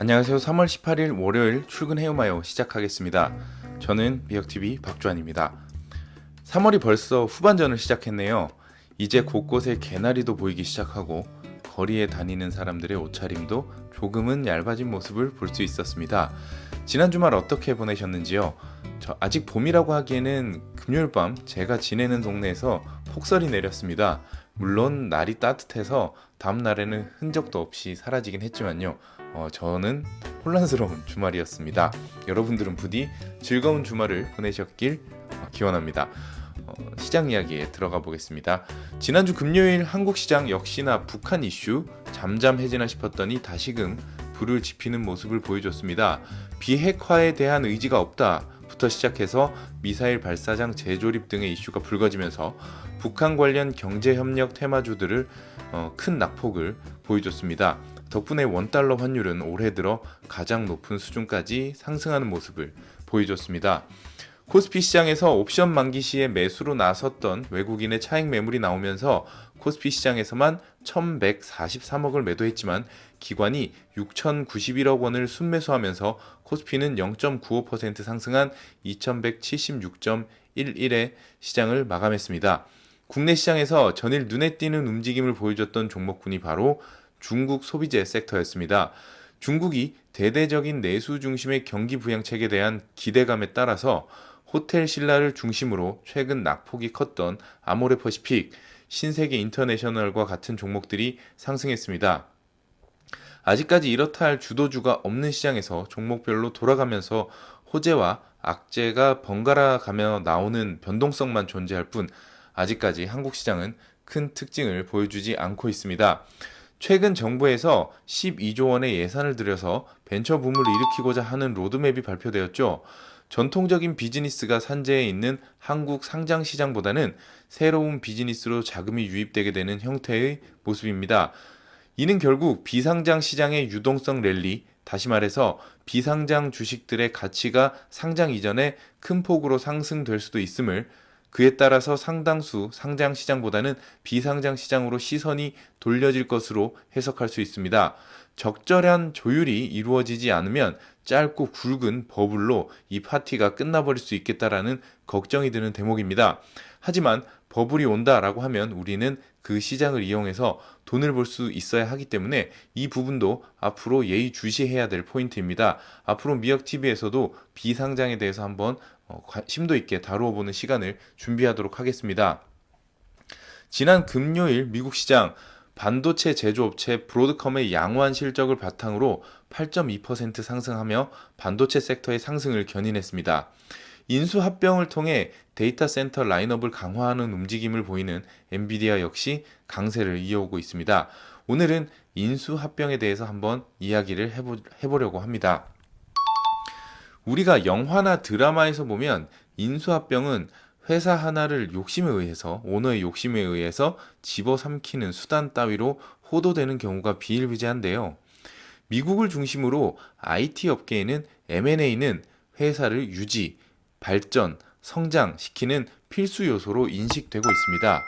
안녕하세요. 3월 18일 월요일 출근해요마요 시작하겠습니다. 저는 미역TV 박주환입니다. 3월이 벌써 후반전을 시작했네요. 이제 곳곳에 개나리도 보이기 시작하고 거리에 다니는 사람들의 옷차림도 조금은 얇아진 모습을 볼 수 있었습니다. 지난 주말 어떻게 보내셨는지요? 아직 봄이라고 하기에는 금요일 밤 제가 지내는 동네에서 폭설이 내렸습니다. 물론 날이 따뜻해서 다음 날에는 흔적도 없이 사라지긴 했지만요. 저는 혼란스러운 주말이었습니다. 여러분들은 부디 즐거운 주말을 보내셨길 기원합니다. 시장 이야기에 들어가 보겠습니다. 지난주 금요일 한국 시장 역시나 북한 이슈 잠잠해지나 싶었더니 다시금 불을 지피는 모습을 보여줬습니다. 비핵화에 대한 의지가 없다부터 시작해서 미사일 발사장 재조립 등의 이슈가 불거지면서 북한 관련 경제협력 테마주들을 큰 낙폭을 보여줬습니다. 덕분에 원달러 환율은 올해 들어 가장 높은 수준까지 상승하는 모습을 보여줬습니다. 코스피 시장에서 옵션 만기 시에 매수로 나섰던 외국인의 차익 매물이 나오면서 코스피 시장에서만 1143억을 매도했지만 기관이 6091억 원을 순매수하면서 코스피는 0.95% 상승한 2176.11의 시장을 마감했습니다. 국내 시장에서 전일 눈에 띄는 움직임을 보여줬던 종목군이 바로 중국 소비재 섹터였습니다. 중국이 대대적인 내수 중심의 경기 부양책에 대한 기대감에 따라서 호텔 신라를 중심으로 최근 낙폭이 컸던 아모레퍼시픽, 신세계 인터내셔널과 같은 종목들이 상승했습니다. 아직까지 이렇다 할 주도주가 없는 시장에서 종목별로 돌아가면서 호재와 악재가 번갈아 가며 나오는 변동성만 존재할 뿐 아직까지 한국 시장은 큰 특징을 보여주지 않고 있습니다. 최근 정부에서 12조 원의 예산을 들여서 벤처 붐을 일으키고자 하는 로드맵이 발표되었죠. 전통적인 비즈니스가 산재해 있는 한국 상장 시장보다는 새로운 비즈니스로 자금이 유입되게 되는 형태의 모습입니다. 이는 결국 비상장 시장의 유동성 랠리, 다시 말해서 비상장 주식들의 가치가 상장 이전에 큰 폭으로 상승될 수도 있음을, 그에 따라서 상당수 상장 시장보다는 비상장 시장으로 시선이 돌려질 것으로 해석할 수 있습니다. 적절한 조율이 이루어지지 않으면 짧고 굵은 버블로 이 파티가 끝나버릴 수 있겠다라는 걱정이 드는 대목입니다. 하지만 버블이 온다라고 하면 우리는 그 시장을 이용해서 돈을 벌 수 있어야 하기 때문에 이 부분도 앞으로 예의주시해야 될 포인트입니다. 앞으로 미역TV에서도 비상장에 대해서 한번 심도 있게 다루어 보는 시간을 준비하도록 하겠습니다. 지난 금요일 미국 시장 반도체 제조업체 브로드컴의 양호한 실적을 바탕으로 8.2% 상승하며 반도체 섹터의 상승을 견인했습니다. 인수합병을 통해 데이터 센터 라인업을 강화하는 움직임을 보이는 엔비디아 역시 강세를 이어오고 있습니다. 오늘은 인수합병에 대해서 한번 이야기를 해보려고 합니다. 우리가 영화나 드라마에서 보면 인수합병은 회사 하나를 욕심에 의해서, 오너의 욕심에 의해서 집어삼키는 수단 따위로 호도되는 경우가 비일비재한데요. 미국을 중심으로 IT 업계에는 M&A는 회사를 유지, 발전, 성장시키는 필수 요소로 인식되고 있습니다.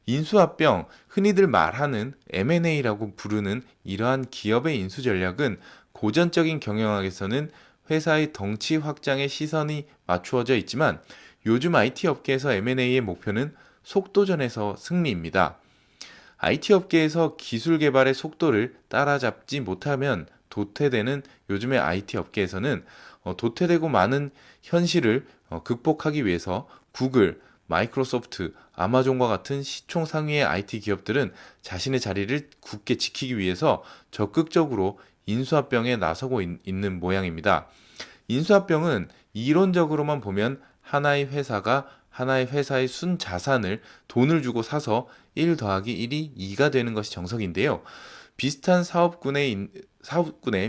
인수합병, 흔히들 말하는 M&A라고 부르는 이러한 기업의 인수 전략은 고전적인 경영학에서는 회사의 덩치 확장에 시선이 맞추어져 있지만 요즘 IT 업계에서 M&A의 목표는 속도전에서 승리입니다. IT 업계에서 기술 개발의 속도를 따라잡지 못하면 도태되는 요즘의 IT 업계에서는 도태되고 많은 현실을 극복하기 위해서 구글, 마이크로소프트, 아마존과 같은 시총 상위의 IT 기업들은 자신의 자리를 굳게 지키기 위해서 적극적으로 인수합병에 나서고 있는 모양입니다. 인수합병은 이론적으로만 보면 하나의 회사의 순자산을 돈을 주고 사서 1 더하기 1이 2가 되는 것이 정석인데요. 비슷한 사업군에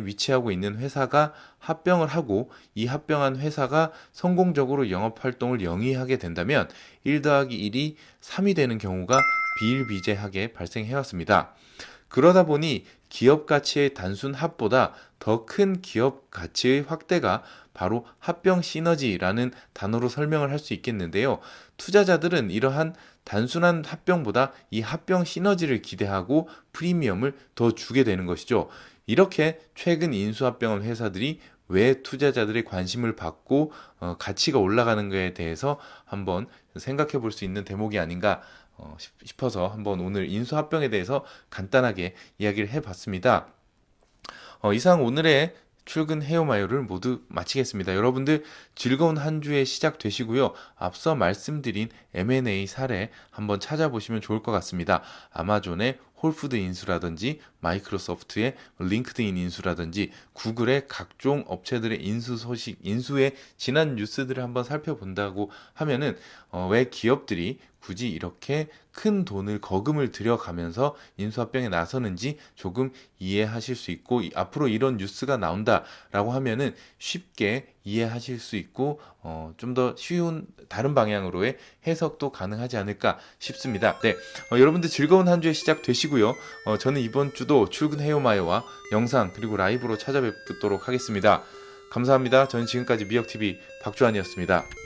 위치하고 있는 회사가 합병을 하고 이 합병한 회사가 성공적으로 영업활동을 영위하게 된다면 1 더하기 1이 3이 되는 경우가 비일비재하게 발생해왔습니다. 그러다 보니 기업 가치의 단순 합보다 더 큰 기업 가치의 확대가 바로 합병 시너지라는 단어로 설명을 할 수 있겠는데요. 투자자들은 이러한 단순한 합병보다 이 합병 시너지를 기대하고 프리미엄을 더 주게 되는 것이죠. 이렇게 최근 인수합병한 회사들이 왜 투자자들의 관심을 받고 가치가 올라가는 것에 대해서 한번 생각해 볼 수 있는 대목이 아닌가 싶어서 한번 오늘 인수합병에 대해서 간단하게 이야기를 해봤습니다. 이상 오늘의 출근 헤어마요를 모두 마치겠습니다. 여러분들 즐거운 한 주의 시작 되시고요. 앞서 말씀드린 M&A 사례 한번 찾아보시면 좋을 것 같습니다. 아마존의 홀푸드 인수라든지 마이크로소프트의 링크드인 인수라든지 구글의 각종 업체들의 인수 소식, 인수의 지난 뉴스들을 한번 살펴본다고 하면은 왜 기업들이 굳이 이렇게 큰 돈을 거금을 들여가면서 인수합병에 나서는지 조금 이해하실 수 있고 앞으로 이런 뉴스가 나온다라고 하면은 쉽게 이해하실 수 있고 좀 더 쉬운 다른 방향으로의 해석도 가능하지 않을까 싶습니다. 네, 여러분들 즐거운 한 주의 시작 되시고요. 저는 이번 주도 출근 헤어마요와 영상 그리고 라이브로 찾아뵙도록 하겠습니다. 감사합니다. 저는 지금까지 미역TV 박주환이었습니다.